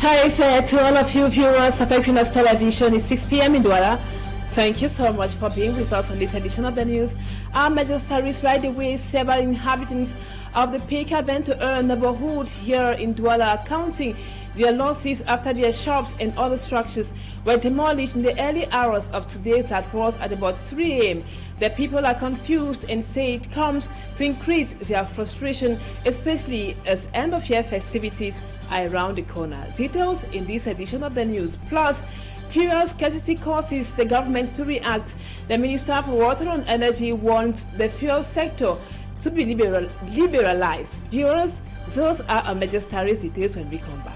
Hi, sir, to all of you viewers of Equinoxe Television. It's 6 p.m. in Douala. Thank you so much for being with us on this edition of the news. Our major stories right away. Several inhabitants of the Peka-Bentoe neighborhood here in Douala are counting their losses after their shops and other structures were demolished in the early hours of today. That was at about 3 a.m. The people are confused and say it comes to increase their frustration, especially as end-of-year festivities are around the corner. Details in this edition of the news. Plus, fuel scarcity causes the government to react. The Minister for Water and Energy wants the fuel sector to be liberalized. Viewers, those are our major stories. Details when we come back.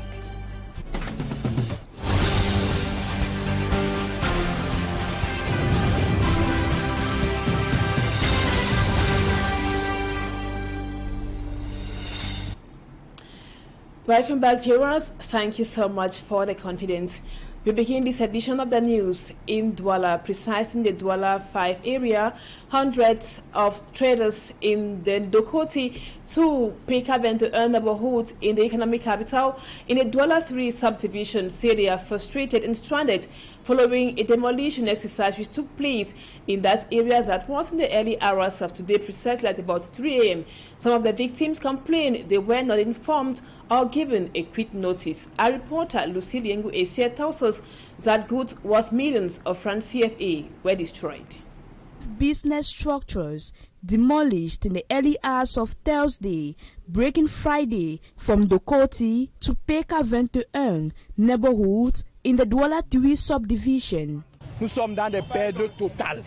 Welcome back, viewers. Thank you so much for the confidence. We begin this edition of the news in Douala, precisely in the Douala 5 area. Hundreds of traders in the Dokoti to Peka-Bentoe neighborhood in the economic capital in the Douala 3 subdivision say they are frustrated and stranded following a demolition exercise which took place in that area that was in the early hours of today, precisely at about 3 a.m. Some of the victims complained they were not informed or given a quick notice. Our reporter Lucy Liengu Asia tells us that goods worth millions of francs CFA were destroyed. Business structures demolished in the early hours of Thursday, breaking Friday from Dokoti to Peka-Bentoe neighborhoods in the Douala 3 subdivision. Nous sommes dans des pertes totales.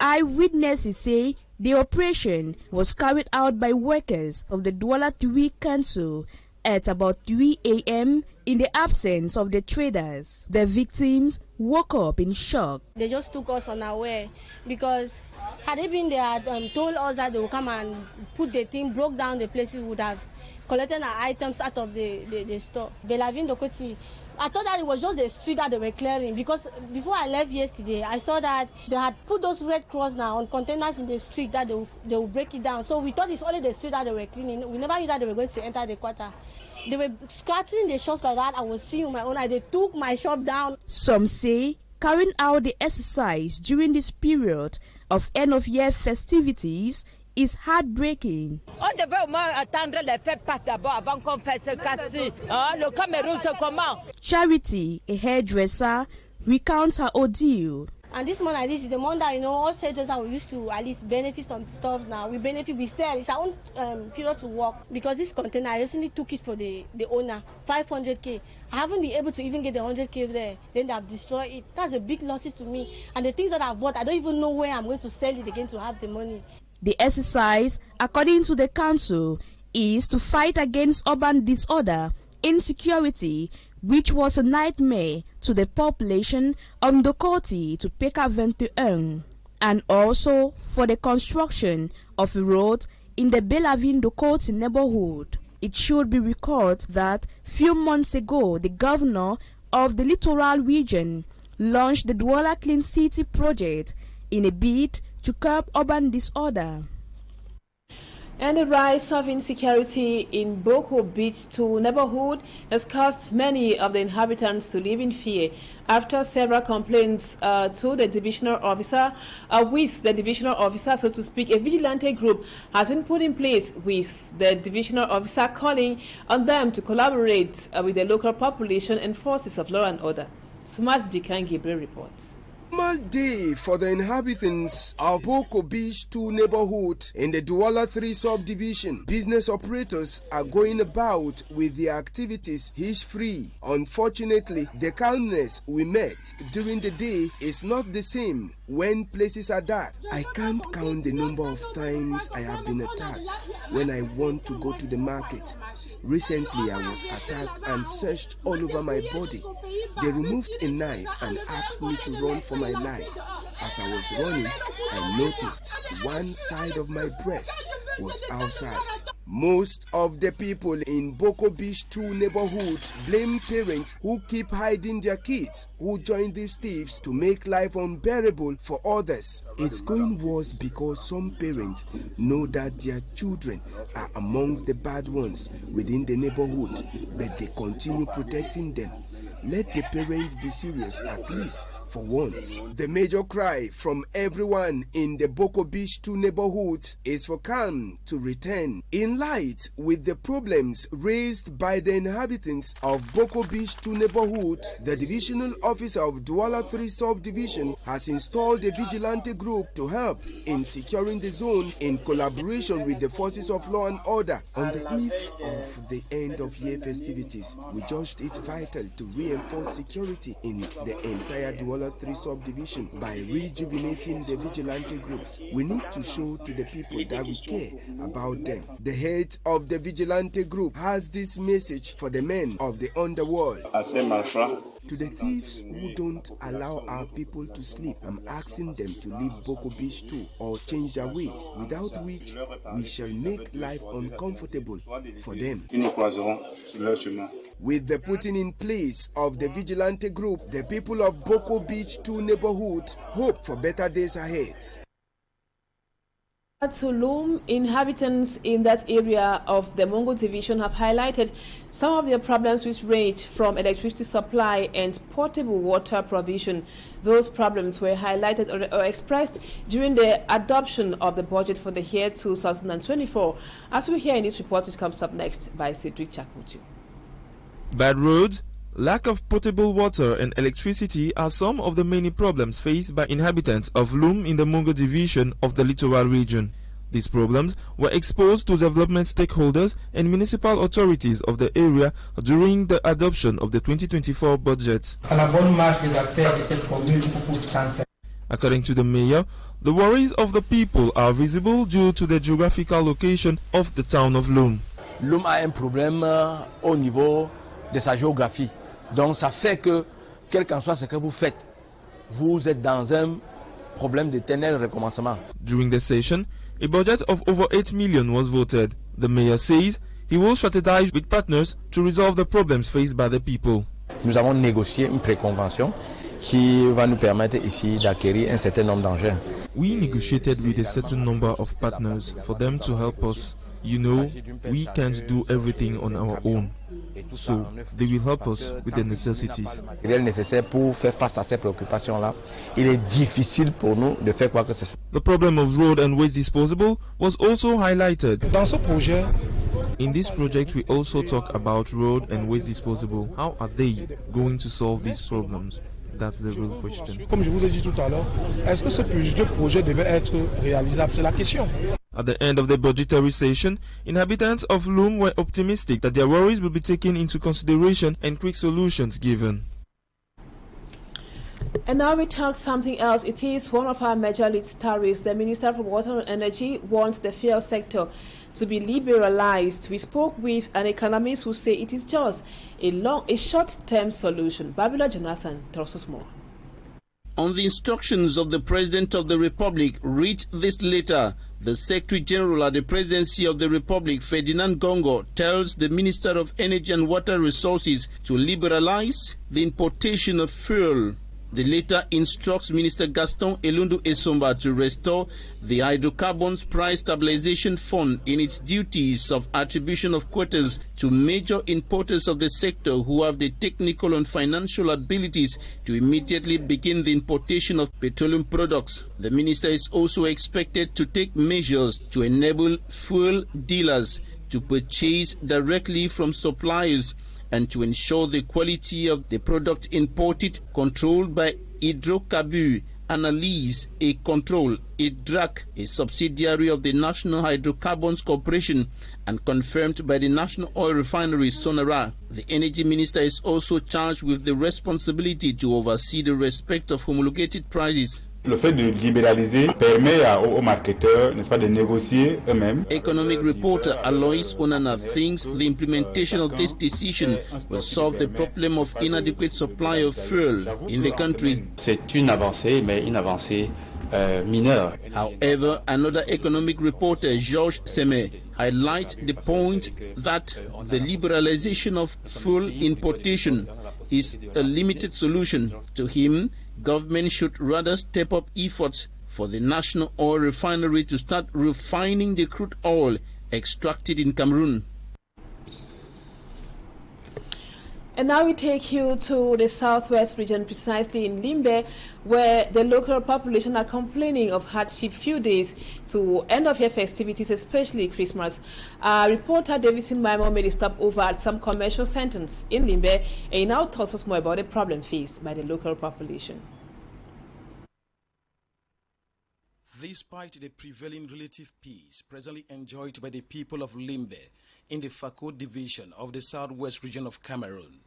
Eyewitnesses say the operation was carried out by workers of the Douala 3 Council at about 3 a.m. in the absence of the traders. The victims woke up in shock. They just took us unaware because had they been there, told us that they would come and put the thing, broke down the places, would have collected our items out of the store. Belavin Dokoti, I thought that it was just the street that they were clearing because before I left yesterday, I saw that they had put those Red Cross now on containers in the street that they will break it down. So we thought it's only the street that they were cleaning. We never knew that they were going to enter the quarter. They were scattering the shops like that. I was seeing with my own eye. They took my shop down. Some say carrying out the exercise during this period of end-of-year festivities is heartbreaking. On devait au moins attendre les fêtes passent d'abord avant qu'on fasse ce cas-ci. Le Cameroun, c'est comment? Charity, a hairdresser, recounts her ordeal. And this month, at least, is the month that, all hairdressers that we used to at least benefit some stuff now. We benefit, we sell. It's our own period to work. Because this container, I recently took it for the owner, 500K. I haven't been able to even get the 100K there. Then they have destroyed it. That's a big loss to me. And the things that I've bought, I don't even know where I'm going to sell it again to have the money. The exercise, according to the council, is to fight against urban disorder, insecurity, which was a nightmare to the population of Dokoti to Peka-Bentoe, and also for the construction of a road in the Belavin Dokoti neighborhood. It should be recalled that few months ago, the governor of the littoral region launched the Douala Clean City project in a bid to curb urban disorder. And the rise of insecurity in Boko Beach 2 neighborhood has caused many of the inhabitants to live in fear after several complaints to the divisional officer. With the divisional officer, so to speak, a vigilante group has been put in place with the divisional officer calling on them to collaborate with the local population and forces of law and order. Sumas Jikan Gabriel reports. Normal day for the inhabitants of Boko Beach 2 neighborhood in the Douala 3 subdivision. Business operators are going about with their activities hitch-free. Unfortunately, the calmness we met during the day is not the same when places are dark. I can't count the number of times I have been attacked when I want to go to the market. Recently, I was attacked and searched all over my body. They removed a knife and asked me to run for my life. As I was running, I noticed one side of my breast was outside. Most of the people in Boko Beach 2 neighborhood blame parents who keep hiding their kids who join these thieves to make life unbearable for others. It's going worse because some parents know that their children are amongst the bad ones within the neighborhood, but they continue protecting them. Let the parents be serious at least for once. The major cry from everyone in the Boko Beach 2 neighborhood is for calm to return. In light with the problems raised by the inhabitants of Boko Beach 2 neighborhood, the divisional officer of Douala 3 subdivision has installed a vigilante group to help in securing the zone in collaboration with the forces of law and order. On the eve of the end of year festivities, we judged it vital to reinforce security in the entire Douala 3 subdivision by rejuvenating the vigilante groups. We need to show to the people that we care about them. The head of the vigilante group has this message for the men of the underworld. To the thieves who don't allow our people to sleep, I'm asking them to leave Boko Beach 2 or change their ways, without which we shall make life uncomfortable for them. With the putting in place of the vigilante group, the people of Boko Beach 2 neighborhood hope for better days ahead. To Loom, inhabitants in that area of the Mongo division have highlighted some of their problems which range from electricity supply and potable water provision. Those problems were highlighted or expressed during the adoption of the budget for the year 2024, as we hear in this report, which comes up next by Cedric Chakutu. Bad roads, lack of potable water and electricity are some of the many problems faced by inhabitants of Loom in the Mongo division of the littoral region. These problems were exposed to development stakeholders and municipal authorities of the area during the adoption of the 2024 budget. According to the mayor, the worries of the people are visible due to the geographical location of the town of Loom. Loom a un problème au niveau de sa géographie. Donc ça fait que, quel qu'en soit ce que vous faites, vous êtes dans un problème d'éternel recommencement. During the session, a budget of over 8 million was voted. The mayor says he will strategize with partners to resolve the problems faced by the people. Nous avons négocié une préconvention qui va nous permettre ici d'acquérir un certain nombre d'engins. We negotiated with a certain number of partners for them to help us. You know, we can't do everything on our own, so they will help us with the necessities. Nécessaire pour faire face à ces préoccupations-là. Il est difficile pour nous de faire quoi que ce soit. The problem of road and waste disposal was also highlighted. Dans ce projet, in this project, we also talk about road and waste disposal. How are they going to solve these problems? That's the real question. Comme je vous ai dit tout à l'heure, est-ce que ce projet devait être réalisable? C'est la question. At the end of the budgetary session, inhabitants of Loom were optimistic that their worries will be taken into consideration and quick solutions given. And now we talk something else. It is one of our major lead stories. The Minister for Water and Energy wants the fuel sector to be liberalized. We spoke with an economist who say it is just a short-term solution. Babula Jonathan tells us more. On the instructions of the President of the Republic, read this letter. The Secretary General at the Presidency of the Republic, Ferdinand Gongo, tells the Minister of Energy and Water Resources to liberalize the importation of fuel. The letter instructs Minister Gaston Elundu Esomba to restore the Hydrocarbons Price Stabilization Fund in its duties of attribution of quotas to major importers of the sector who have the technical and financial abilities to immediately begin the importation of petroleum products. The minister is also expected to take measures to enable fuel dealers to purchase directly from suppliers and to ensure the quality of the product imported, controlled by Hydrocarbures Analyse et Control, HYDRAC, a subsidiary of the National Hydrocarbons Corporation and confirmed by the National Oil Refinery Sonara. The Energy Minister is also charged with the responsibility to oversee the respect of homologated prices. Le fait de libéraliser permet aux marketeurs, n'est-ce pas, de négocier eux-mêmes. Economic reporter Alois Onana thinks the implementation of this decision will solve the problem of inadequate supply of fuel in the country. C'est une avancée, mais une avancée mineurs. However, another economic reporter, Georges Semet, highlights the point that the liberalization of fuel importation is a limited solution. To him, government should rather step up efforts for the national oil refinery to start refining the crude oil extracted in Cameroon. And now we take you to the southwest region, precisely in Limbe, where the local population are complaining of hardship few days to end-of-year festivities, especially Christmas. Reporter Davidson Maimo made a stop over at some commercial centers in Limbe, and he now tells us more about the problem faced by the local population. Despite the prevailing relative peace presently enjoyed by the people of Limbe in the Fako division of the southwest region of Cameroon,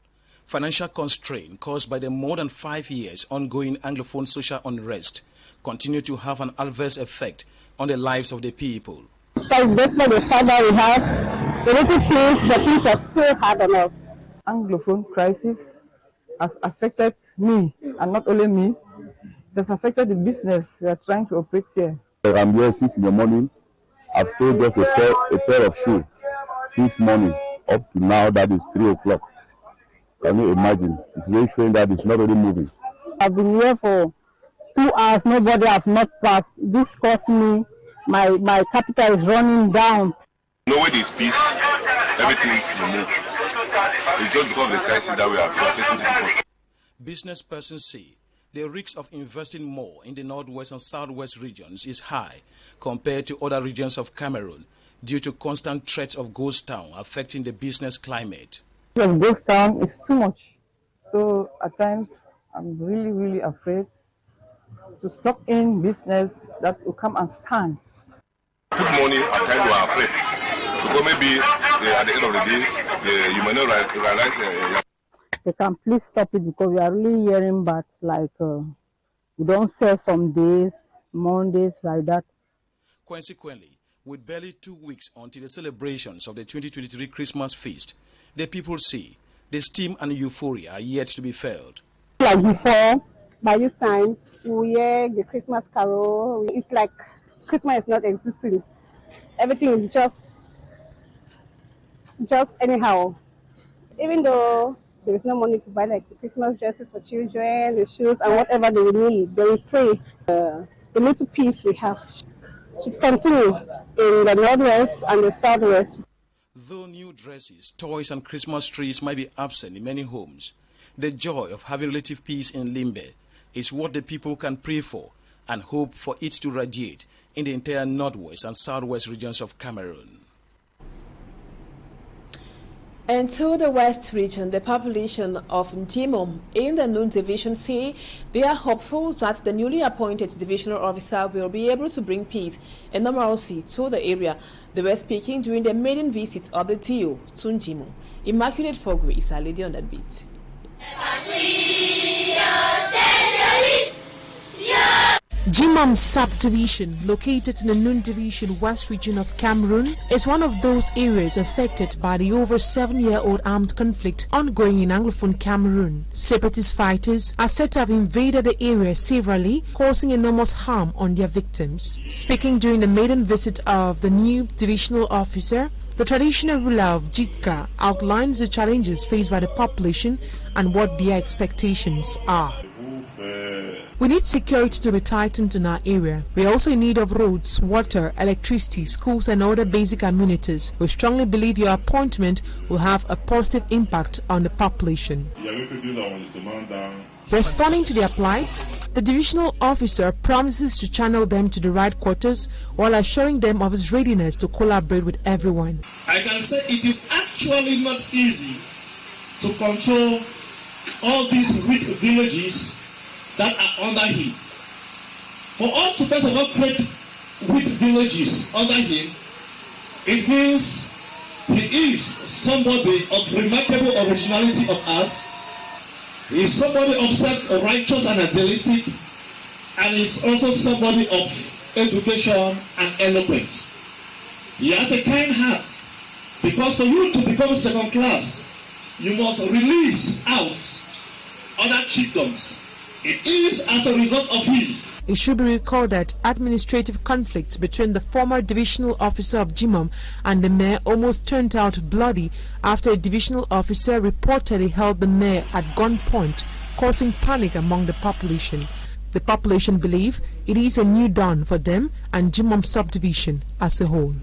financial constraint caused by the more than 5 years ongoing Anglophone social unrest continue to have an adverse effect on the lives of the people. Despite the fact that we have the little peace, the peace is still hard on us. Anglophone crisis has affected me, and not only me, it has affected the business we are trying to operate here. I'm here since in the morning. I've sold just a pair of shoes since morning up to now. That is 3 o'clock. Can you imagine? It's really showing that it's not really moving. I've been here for 2 hours. Nobody has not passed. This cost me. My capital is running down. No way there's peace. Everything will move. It's just because of the crisis that we are facing difficulty. Business persons say the risk of investing more in the northwest and southwest regions is high compared to other regions of Cameroon due to constant threats of ghost town affecting the business climate. The ghost town is too much. So at times I'm really afraid to stop in business that will come and stand. Put money at times we are afraid. Because maybe at the end of the day, you may not realize. They can please stop it because we are really hearing bad, like we don't sell some days, Mondays, like that. Consequently, with barely 2 weeks until the celebrations of the 2023 Christmas feast, the people say the steam and euphoria are yet to be felt. Like before, by this time, we hear the Christmas carol. It's like Christmas is not existing. Everything is just anyhow. Even though there is no money to buy like the Christmas dresses for children, the shoes, and whatever they will need, they will pray. The little peace we have should continue in the northwest and the southwest. Though new dresses, toys, and Christmas trees might be absent in many homes, the joy of having relative peace in Limbe is what the people can pray for and hope for it to radiate in the entire northwest and southwest regions of Cameroon. And to the west region, the population of Nous in the Nous division say they are hopeful that the newly appointed divisional officer will be able to bring peace and normalcy to the area. They were speaking during the maiden visit of the TO to Nous. Immaculate Fogwe is our lady on that beat. Nous subdivision, located in the Nous division west region of Cameroon, is one of those areas affected by the over 7-year-old armed conflict ongoing in Anglophone Cameroon. Separatist fighters are said to have invaded the area severally, causing enormous harm on their victims. Speaking during the maiden visit of the new divisional officer, the traditional ruler of Jika outlines the challenges faced by the population and what their expectations are. We need security to be tightened in our area. We are also in need of roads, water, electricity, schools and other basic amenities. We strongly believe your appointment will have a positive impact on the population. Responding to their plights, the divisional officer promises to channel them to the right quarters while assuring them of his readiness to collaborate with everyone. I can say it is actually not easy to control all these weak villages that are under him. For us to first of all create weak villages under him, it means he is somebody of remarkable originality of us. He is somebody of self-righteous and idealistic, and is also somebody of education and eloquence. He has a kind heart, because for you to become second class, you must release out other chiefdoms. It is as a result of him It should be recalled that administrative conflicts between the former divisional officer of Jimam and the mayor almost turned out bloody after a divisional officer reportedly held the mayor at gunpoint, causing panic among the population. The population believe it is a new dawn for them and Jimam subdivision as a whole.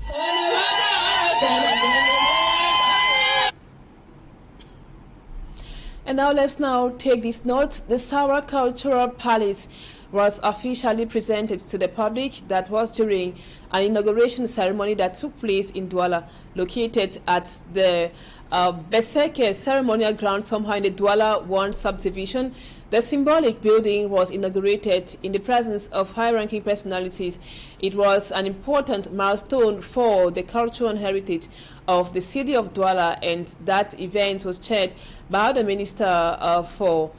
And now let's take these notes. The Sawa Cultural Palace was officially presented to the public. That was during an inauguration ceremony that took place in Douala, located at the Beseke ceremonial ground somehow in the Douala 1 subdivision. The symbolic building was inaugurated in the presence of high-ranking personalities. It was an important milestone for the cultural heritage of the city of Douala, and that event was chaired by the Minister for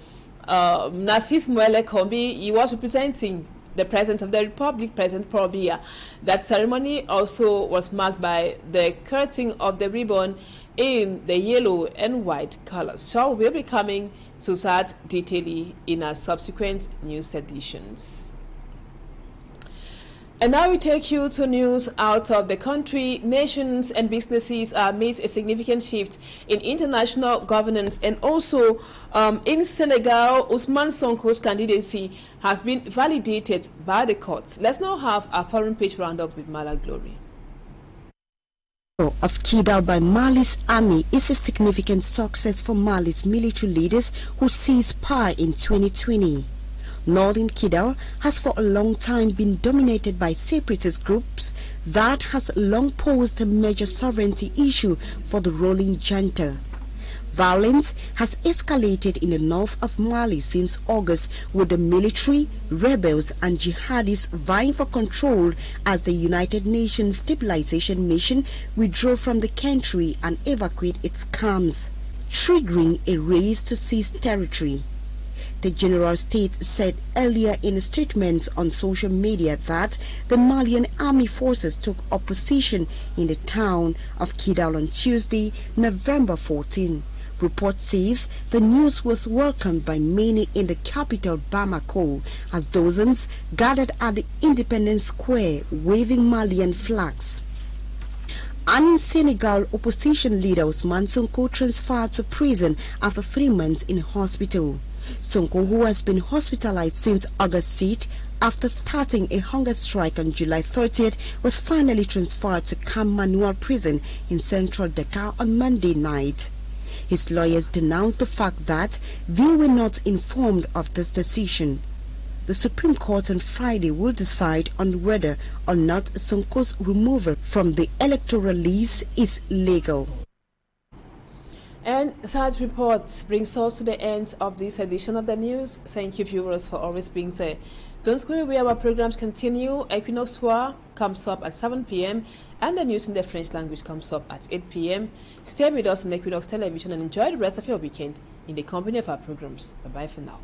Narcisse Muele Kombi. He was representing the President of the Republic, President Paul Biya. That ceremony also was marked by the cutting of the ribbon in the yellow and white colors. So we'll be coming to that detailing in our subsequent news editions. And now we take you to news out of the country. Nations and businesses made a significant shift in international governance, and also in Senegal, Ousmane Sonko's candidacy has been validated by the courts. Let's now have a foreign page roundup with Mala Glory. Of Kidal by Mali's army is a significant success for Mali's military leaders who seized power in 2020. Northern Kidal has for a long time been dominated by separatist groups that has long posed a major sovereignty issue for the ruling junta. Violence has escalated in the north of Mali since August, with the military, rebels and jihadists vying for control as the United Nations Stabilization Mission withdrew from the country and evacuate its camps, triggering a race to seize territory. The General State said earlier in a statement on social media that the Malian army forces took up position in the town of Kidal on Tuesday, November 14. Report says the news was welcomed by many in the capital Bamako as dozens gathered at the Independence Square waving Malian flags. And in Senegal, opposition leader Ousmane Sonko transferred to prison after 3 months in hospital. Sonko, who has been hospitalized since August 6th after starting a hunger strike on July 30th, was finally transferred to Camp Manuel prison in central Dakar on Monday night. His lawyers denounced the fact that they were not informed of this decision. The Supreme Court on Friday will decide on whether or not Sonko's removal from the electoral list is legal. And such reports brings us to the end of this edition of the news. Thank you, viewers, for always being there. Don't go away, our programs continue. Equinoxe comes up at 7 p.m. and the news in the French language comes up at 8 p.m. Stay with us on Equinoxe Television and enjoy the rest of your weekend in the company of our programs. Bye-bye for now.